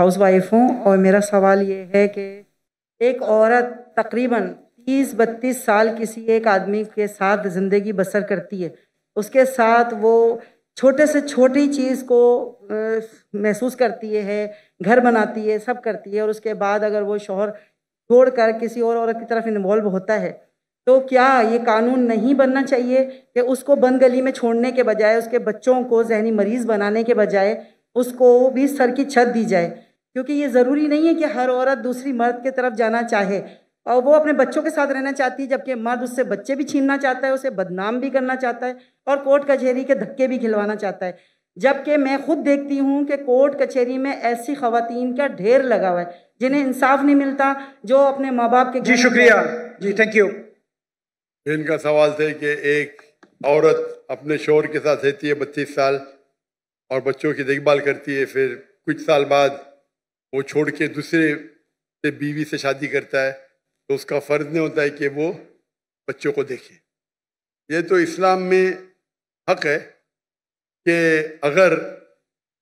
Housewife हूँ और मेरा सवाल ये है कि एक औरत तकरीबन 30-32 साल किसी एक आदमी के साथ ज़िंदगी बसर करती है, उसके साथ वो छोटे से छोटी चीज़ को महसूस करती है, घर बनाती है, सब करती है, और उसके बाद अगर वो शौहर छोड़कर किसी और औरत की तरफ इन्वॉल्व होता है तो क्या ये कानून नहीं बनना चाहिए कि उसको बंद गली में छोड़ने के बजाय, उसके बच्चों को जहनी मरीज़ बनाने के बजाय उसको भी सर की छत दी जाए? क्योंकि ये ज़रूरी नहीं है कि हर औरत दूसरी मर्द की तरफ जाना चाहे, और वो अपने बच्चों के साथ रहना चाहती है, जबकि मर्द उससे बच्चे भी छीनना चाहता है, उसे बदनाम भी करना चाहता है और कोर्ट कचहरी के धक्के भी खिलवाना चाहता है। जबकि मैं खुद देखती हूँ कि कोर्ट कचहरी में ऐसी खवातीन का ढेर लगा हुआ है जिन्हें इंसाफ नहीं मिलता, जो अपने माँ बाप के जी शुक्रिया जी, थैंक यू। इनका सवाल था कि एक औरत अपने शौहर के साथ रहती है 32 साल और बच्चों की देखभाल करती है, फिर कुछ साल बाद वो छोड़ के दूसरे से बीवी से शादी करता है, तो उसका फ़र्ज नहीं होता है कि वो बच्चों को देखे। ये तो इस्लाम में हक है कि अगर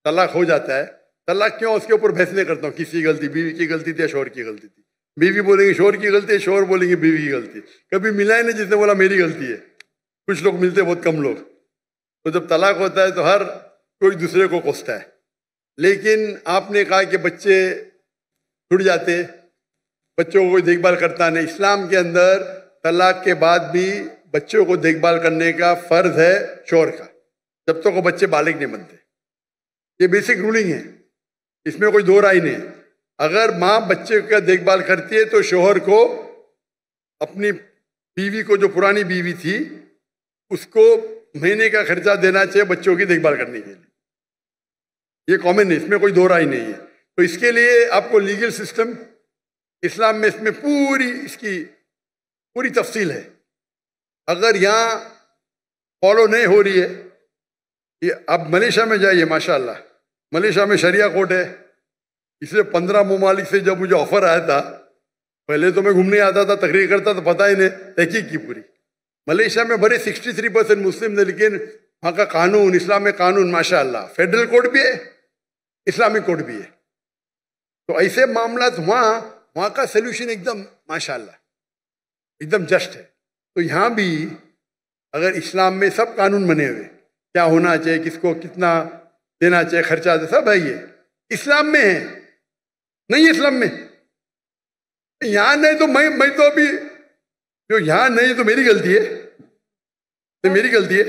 तलाक हो जाता है, तलाक क्यों, उसके ऊपर बहस नहीं करता हूँ, किसी गलती, बीवी की गलती थी या शौहर की गलती थी। बीवी बोलेंगे शौहर की गलती है, शौहर बोलेंगे बीवी की गलती। कभी मिला ही नहीं जिसने बोला मेरी गलती है। कुछ लोग मिलते, बहुत कम लोग। तो जब तलाक होता है तो हर कोई दूसरे को कोसता है। लेकिन आपने कहा कि बच्चे छूट जाते, बच्चों को कोई देखभाल करता नहीं। इस्लाम के अंदर तलाक के बाद भी बच्चों को देखभाल करने का फर्ज है शौहर का, जब तक वो बच्चे बालिग नहीं बनते। ये बेसिक रूलिंग है, इसमें कोई दो राय नहीं है। अगर माँ बच्चे का देखभाल करती है तो शौहर को अपनी बीवी को, जो पुरानी बीवी थी, उसको महीने का खर्चा देना चाहिए बच्चों की देखभाल करने के लिए। ये कॉमन है, इसमें कोई दो राय नहीं है। तो इसके लिए आपको लीगल सिस्टम इस्लाम में, इसमें पूरी इसकी पूरी तफसील है। अगर यहाँ फॉलो नहीं हो रही है, ये आप मलेशिया में जाइए, माशाल्लाह मलेशिया में शरिया कोर्ट है। इसलिए 15 ममालिक से जब मुझे ऑफर आया था, पहले तो मैं घूमने आता था, तकरीर करता तो पता ही नहीं, तहकीक की पूरी। मलेशिया में बड़े 63% मुस्लिम थे, लेकिन वहाँ का कानून, इस्लामिक कानून माशाल्लाह, फेडरल कोर्ट भी है, इस्लामिक कोर्ट भी है। तो ऐसे मामला वहाँ का सोल्यूशन एकदम माशाल्लाह एकदम जस्ट है। तो यहाँ भी अगर इस्लाम में सब कानून बने हुए, क्या होना चाहिए, किसको कितना देना चाहिए, खर्चा सब है, ये इस्लाम में है। नहीं इस्लाम में, यहाँ नहीं तो मैं तो अभी जो यहाँ नहीं तो मेरी गलती है, तो मेरी गलती है।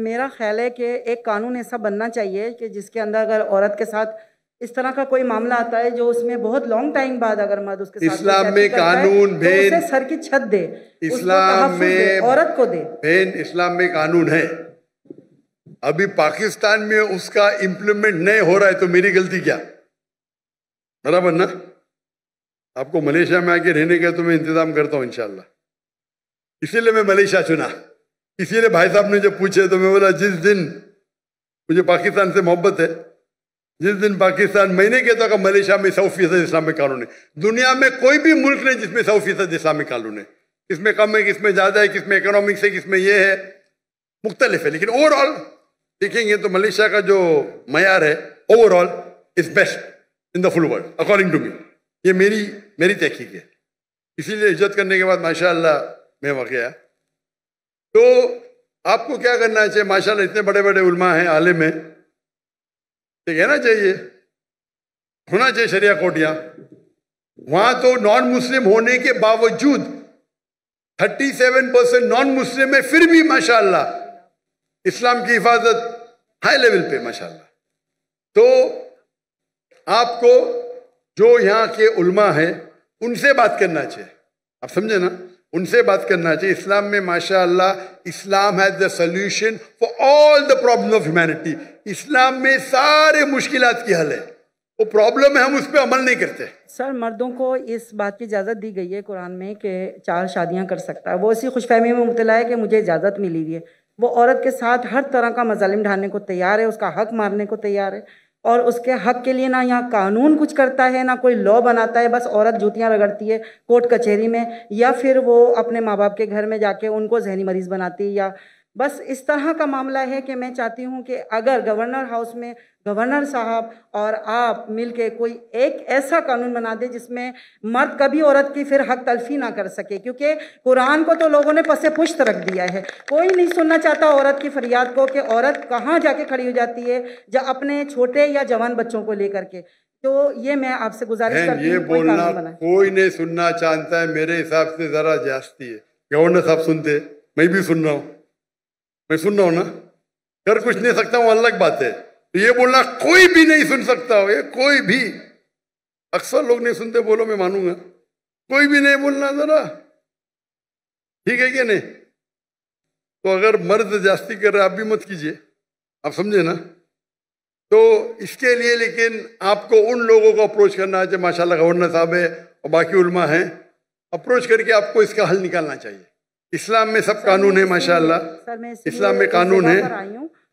मेरा ख्याल है कि एक कानून ऐसा बनना चाहिए कि जिसके अंदर अगर औरत के साथ इस तरह का कोई मामला आता है जो उसमें बहुत लॉन्ग टाइम बाद अगर मर्द उसके साथ इस्लाम में कानून तो उसे सर की छत दे, इस्लाम में औरत को दे। बहन इस्लाम में कानून है, अभी पाकिस्तान में उसका इम्प्लीमेंट नहीं हो रहा है, तो मेरी गलती क्या? बराबर ना? आपको मलेशिया में आके रहने का तो मैं इंतजाम करता हूँ इंशाल्लाह। इसीलिए मैं मलेशिया चुना। इसीलिए भाई साहब ने जब पूछे तो मैं बोला जिस दिन मुझे पाकिस्तान से मोहब्बत है, जिस दिन पाकिस्तान, मैंने कहता कि मलेशिया में 100% इस्लामिक कानून है। दुनिया में कोई भी मुल्क नहीं जिसमें 100% इस्लामिक कानून है। किसमें कम है, किसमें ज्यादा है, किसमें इकोनॉमिक्स है, किसमें ये है, मुख्तलिफ है। लेकिन ओवरऑल देखेंगे तो मलेशिया का जो मयार है overall is best in the full world according to me. ये मेरी तहकीक है। इसीलिए इज्जत करने के बाद माशाअल्लाह मैं वहाँ गया। तो आपको क्या करना चाहिए? माशाअल्लाह इतने बड़े बड़े उलमा हैं, आलिम हैं, तो कहना चाहिए, होना चाहिए शरिया कोर्ट यहाँ। वहाँ तो नॉन मुस्लिम होने के बावजूद 37% नॉन मुस्लिम है, फिर भी माशाअल्लाह इस्लाम की हिफाजत हाई लेवल पे माशाअल्लाह। तो आपको जो यहाँ के उलमा हैं उनसे बात करना चाहिए, आप समझे ना, उनसे बात करना चाहिए। इस्लाम में माशाअल्लाह, Islam has the solution for all the problem of humanity. Islam में सारे मुश्किलात की हल है। वो प्रॉब्लम है, हम उस पर अमल नहीं करते। सर, मर्दों को इस बात की इजाज़त दी गई है कुरान में कि 4 शादियां कर सकता है। वो इसी खुशफहमी में मुब्तला है कि मुझे इजाज़त मिली हुई है। वो औरत के साथ हर तरह का मजालिम ढाने को तैयार है, उसका हक मारने को तैयार है, और उसके हक के लिए ना यहाँ कानून कुछ करता है, ना कोई लॉ बनाता है। बस औरत जूतियाँ रगड़ती है कोर्ट कचहरी में, या फिर वो अपने माँ बाप के घर में जाके उनको जहनी मरीज़ बनाती है, या बस इस तरह का मामला है कि मैं चाहती हूं कि अगर गवर्नर हाउस में गवर्नर साहब और आप मिलके कोई एक ऐसा कानून बना दे जिसमें मर्द कभी औरत की फिर हक तलफी ना कर सके, क्योंकि कुरान को तो लोगों ने पसे पुश्त रख दिया है। कोई नहीं सुनना चाहता औरत की फरियाद को कि औरत कहाँ जाके खड़ी हो जाती है जब अपने छोटे या जवान बच्चों को लेकर के। तो ये मैं आपसे गुजारिश करती हूँ, ये बोलना कोई नहीं सुनना चाहता है, मेरे हिसाब से जरा जास्ती है। गवर्नर साहब सुनते, मैं भी सुन रहा हूँ, मैं सुन रहा हूँ ना, कर कुछ नहीं सकता हूँ, अलग बात है। तो ये बोलना कोई भी नहीं सुन सकता हो, ये कोई भी, अक्सर लोग नहीं सुनते, बोलो मैं मानूंगा, कोई भी नहीं बोलना जरा, ठीक है क्या नहीं? तो अगर मर्द जास्ती कर रहे आप भी मत कीजिए, आप समझे ना? तो इसके लिए लेकिन आपको उन लोगों को अप्रोच करना चाहिए, माशाल्लाह गवर्नर साहब है और बाकी उलमा हैं, अप्रोच करके आपको इसका हल निकालना चाहिए। इस्लाम में सब कानून है माशाल्लाह, इस्लाम में कानून है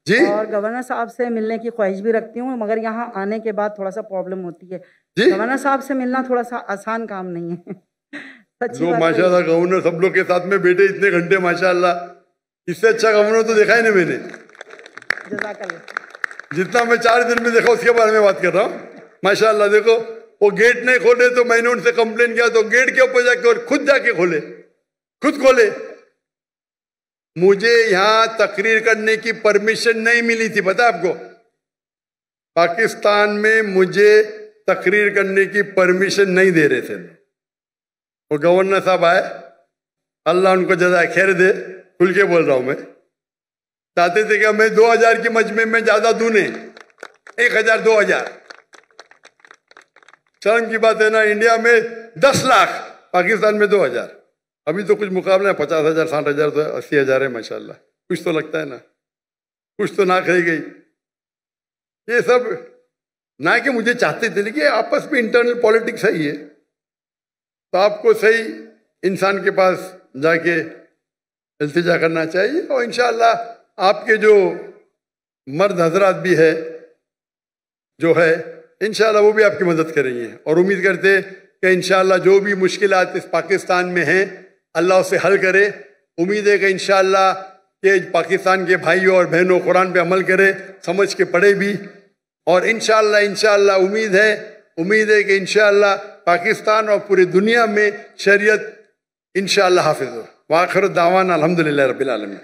जी। और गवर्नर साहब से मिलने की ख्वाहिश भी रखती हूँ, मगर यहाँ आने के बाद थोड़ा सा प्रॉब्लम होती है जी। गवर्नर साहब से मिलना थोड़ा सा आसान काम नहीं है। सच्ची बात माशाल्लाह गवर्नर सब लोग के साथ में बैठे इतने घंटे, माशाल्लाह, इससे अच्छा गवर्नर तो देखा ही नहीं मैंने। जितना मैं 4 दिन में देखा उसके बारे में बात कर रहा हूँ। माशाल्लाह देखो, वो गेट नहीं खोले तो मैंने उनसे कंप्लेन किया तो गेट के ऊपर जाके और खुद जाके खोले, खुद खोले। मुझे यहां तकरीर करने की परमिशन नहीं मिली थी, पता आपको? पाकिस्तान में मुझे तकरीर करने की परमिशन नहीं दे रहे थे। वो गवर्नर साहब आए, अल्लाह उनको जज़ा खैर दे, खुल के बोल रहा हूं मैं, चाहते थे कि मैं 2000 की मजमे में ज्यादा दूं नहीं, 1000 2000, शर्म की बात है ना। इंडिया में 10 लाख, पाकिस्तान में 2000। अभी तो कुछ मुकाबला है, 50,000 60,000 तो 80,000 है माशाल्लाह। कुछ तो लगता है ना, कुछ तो नाक रह गई। ये सब ना कि मुझे चाहते थे, लेकिन आपस में इंटरनल पॉलिटिक्स है ये, तो आपको सही इंसान के पास जाके इल्तिजा करना चाहिए। और इंशाअल्लाह आपके जो मर्द हजरात भी है जो है, इंशाअल्लाह वो भी आपकी मदद करेंगे। और उम्मीद करते कि इंशाअल्लाह जो भी मुश्किलात इस पाकिस्तान में हैं अल्लाह उसे हल करे। उम्मीद है कि इंशाअल्लाह के पाकिस्तान के भाइयों और बहनों कुरान पे अमल करे, समझ के पढ़े भी। और इंशाअल्लाह उम्मीद है कि इंशाअल्लाह पाकिस्तान और पूरी दुनिया में शरीयत इंशाअल्लाह हाफिज हो। वाखिर दावाना अल्हम्दुलिल्लाह रब्बिल आलमीन।